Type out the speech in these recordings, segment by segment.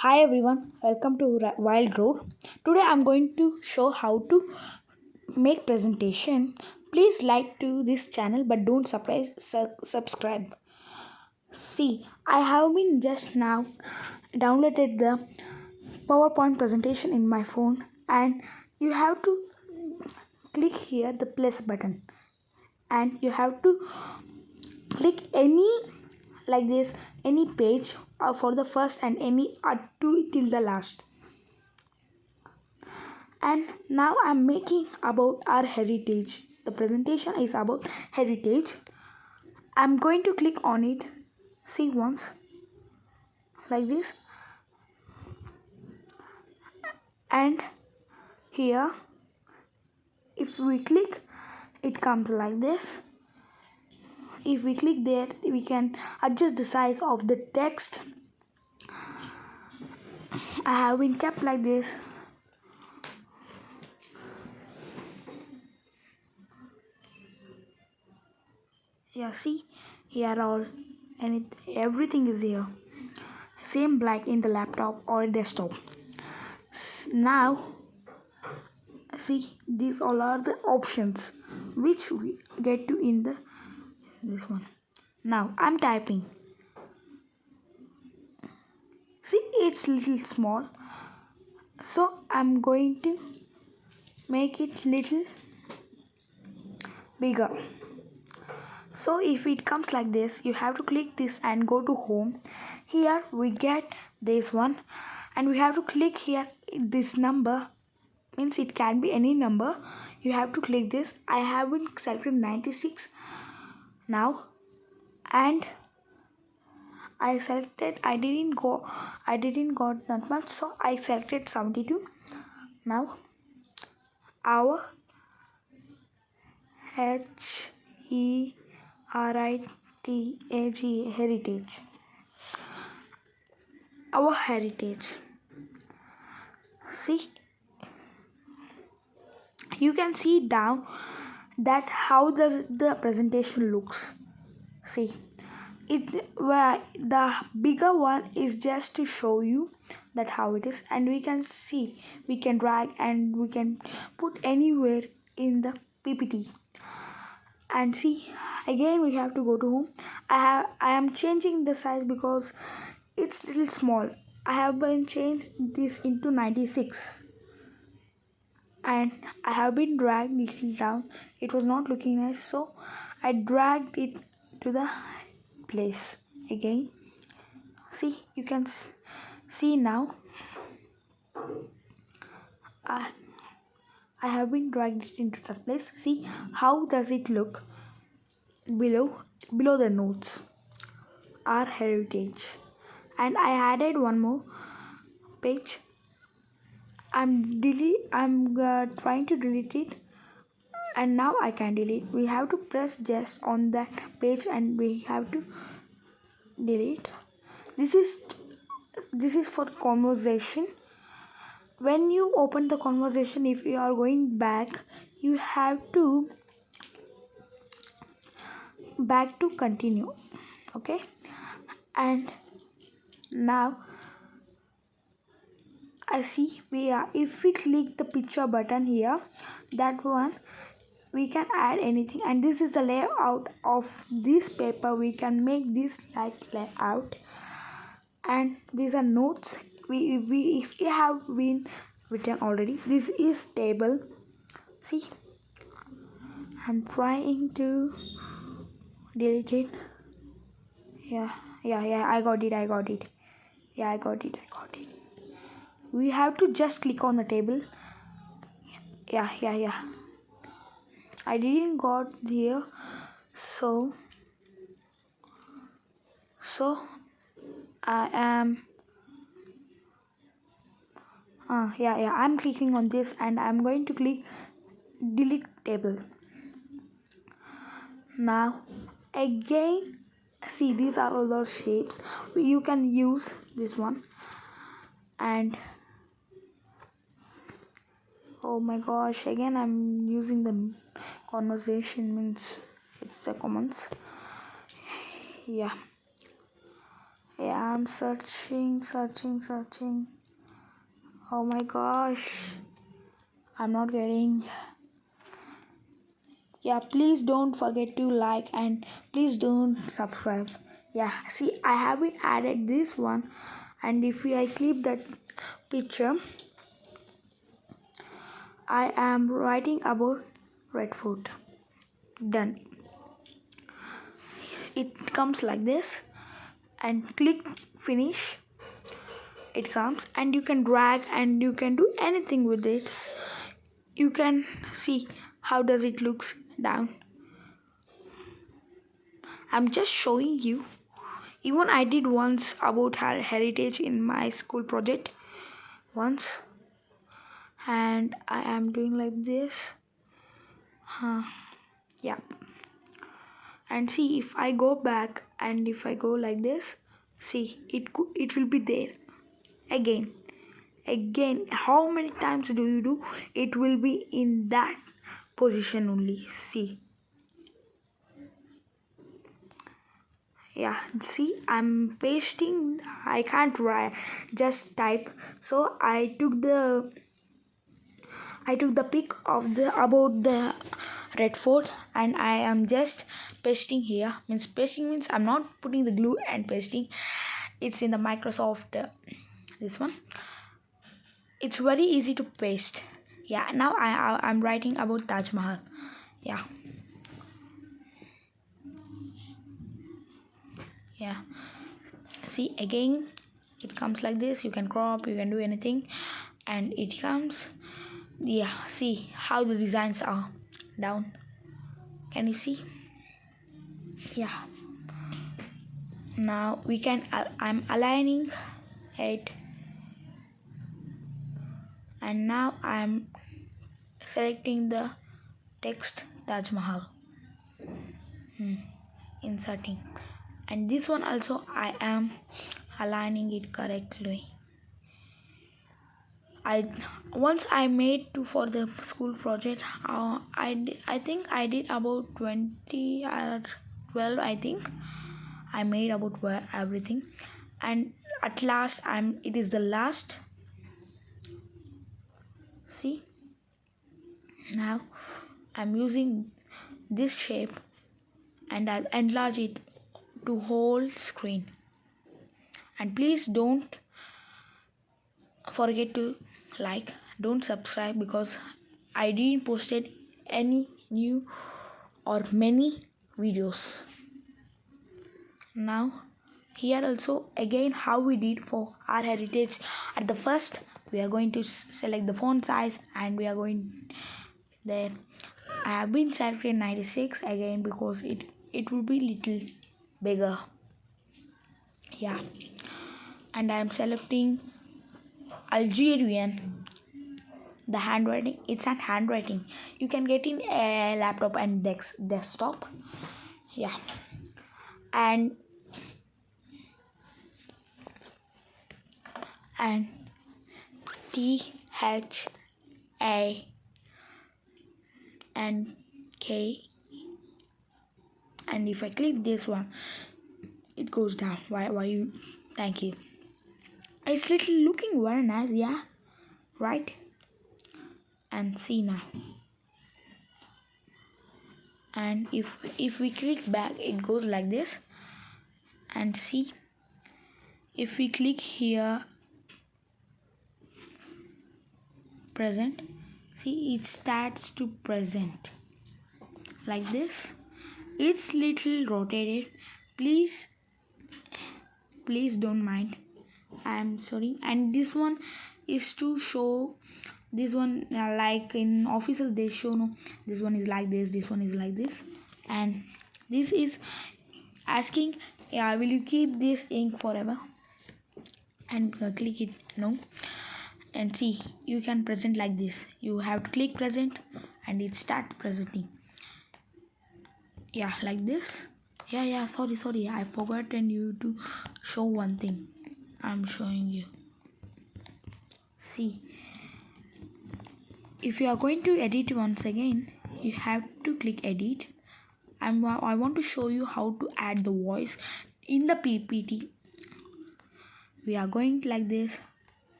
Hi everyone, welcome to Wild Road. Today I'm going to show how to make presentation. Please like to this channel but don't subscribe. See, I have been just now downloaded the PowerPoint presentation in my phone and you have to click here the plus button and you have to click any like this any page for the first and any two till the last. And now I'm making about our heritage. The presentation is about heritage. I'm going to click on it. See once like this, and here if we click it comes like this. If we click there we can adjust the size of the text. I have been kept like this. Yeah, see here all, and everything is here, same like in the laptop or desktop. Now see, these all are the options which we get to in the this one. Now I'm typing. See, it's little small, so I'm going to make it little bigger. So if it comes like this, you have to click this and go to home. Here we get this one, and we have to click here this number, means it can be any number. You have to click this. I have been selected 96 now, and I didn't got that much, so I selected 72. Now our heritage, heritage, our heritage. See, you can see down that how the presentation looks. See, it where the bigger one is just to show you that how it is, and we can see, we can drag and we can put anywhere in the ppt. And see, again we have to go to home. I am changing the size because it's little small. I have been changed this into 96, and I have been dragged little down. It was not looking nice, so I dragged it to the place again. See, you can see now. I, I have been dragged it into that place. See how does it look below the notes. Our heritage, and I added one more page. I'm trying to delete it, and now I can delete. We have to press just on that page and we have to delete. This is for conversation. When you open the conversation, if you are going back, you have to back to continue. Okay, and now I see we are, if we click the picture button here, that one we can add anything, and this is the layout of this paper. We can make this like layout, and these are notes. We if we have been written already. This is table. See, I'm trying to delete it. Yeah, I got it. Yeah, I got it. We have to just click on the table. Yeah, I didn't got here, so I am yeah, I'm clicking on this and I'm going to click delete table. Now again, see, these are all those shapes. You can use this one, and oh my gosh, again I'm using the conversation, means it's the comments. Yeah, Yeah, I'm searching. Oh my gosh, I'm not getting. Yeah, please don't forget to like and please don't subscribe. Yeah, see, I haven't added this one, and if I click that picture, I am writing about Red Fort. Done. It comes like this, and click finish. It comes, and you can drag and you can do anything with it. You can see how does it looks down. I'm just showing you. Even I did once about her heritage in my school project once, and I am doing like this. Yeah, and see if I go back and if I go like this, see it will be there again. How many times do you do? It will be in that position only. See. Yeah, see, I'm pasting. I can't write, just type. So I took the pic of the about the Red Fort, and I am just pasting here. Means pasting means I'm not putting the glue and pasting. It's in the Microsoft this one. It's very easy to paste. Yeah, now I'm writing about Taj Mahal. Yeah, yeah. See again, it comes like this. You can crop, you can do anything, and it comes. Yeah, see how the designs are down. Can you see? Yeah. Now we can. I'm aligning it, and now I'm selecting the text Taj Mahal. Inserting, and this one also I am aligning it correctly. I made two for the school project. I think I did about 20 or 12. I think I made about everything, and at last it is the last. See, now I'm using this shape, and I'll enlarge it to whole screen. And please don't forget to like, don't subscribe, because I didn't posted any new or many videos. Now here also again how we did for our heritage. At the first we are going to select the font size, and we are going there. I have been selecting 96 again because it will be little bigger. Yeah, and I am selecting Algerian. The handwriting, it's an handwriting. You can get in a laptop and desktop. Yeah, and and THANK, and if I click this one, it goes down. Why you? Thank you. It's little looking very nice, yeah, right? And see now. And if we click back, it goes like this. And see, if we click here, present, see it starts to present like this. It's little rotated. Please don't mind. I'm sorry. And this one is to show. This one like in offices they show, no, this one is like this one is like this, and this is asking, yeah, will you keep this ink forever? And click it no, and see you can present like this. You have to click present, and it starts presenting. Yeah, like this. Yeah, sorry, I forgotten you to show one thing. I'm showing you. See, if you are going to edit once again, you have to click edit, and I want to show you how to add the voice in the PPT. we are going like this,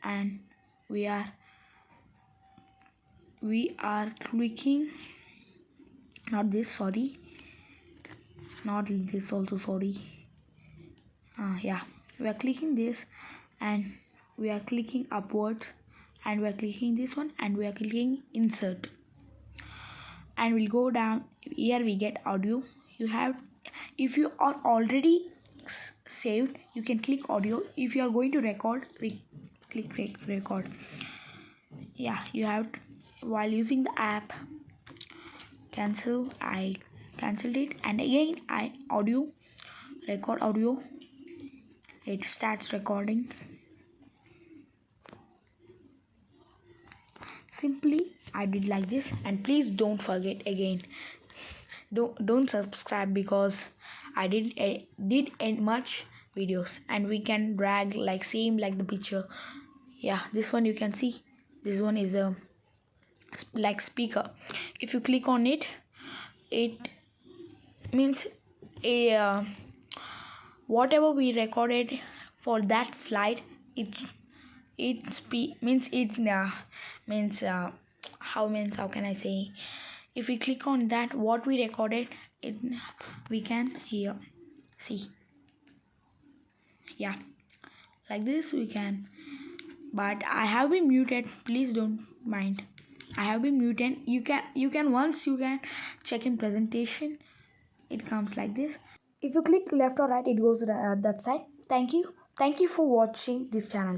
and we are clicking, not this, sorry, not this also, sorry. Yeah, we are clicking this, and we are clicking upwards, and we are clicking this one, and we are clicking insert, and we'll go down. Here we get audio. You have, if you are already saved, you can click audio. If you are going to record, click record. Yeah, you have while using the app, cancel. I cancelled it, and again I audio, record audio. It starts recording. Simply I did like this, and please don't forget again, don't subscribe, because I did much videos, and we can drag like same like the picture. Yeah, this one you can see, this one is a like speaker. If you click on it, it means a whatever we recorded for that slide, how can I say, if we click on that what we recorded, it we can hear, see. Yeah, like this we can, but I have been muted, please don't mind. I have been muted. You can once you can check in presentation, it comes like this. If you click left or right, it goes that side. Thank you for watching this channel.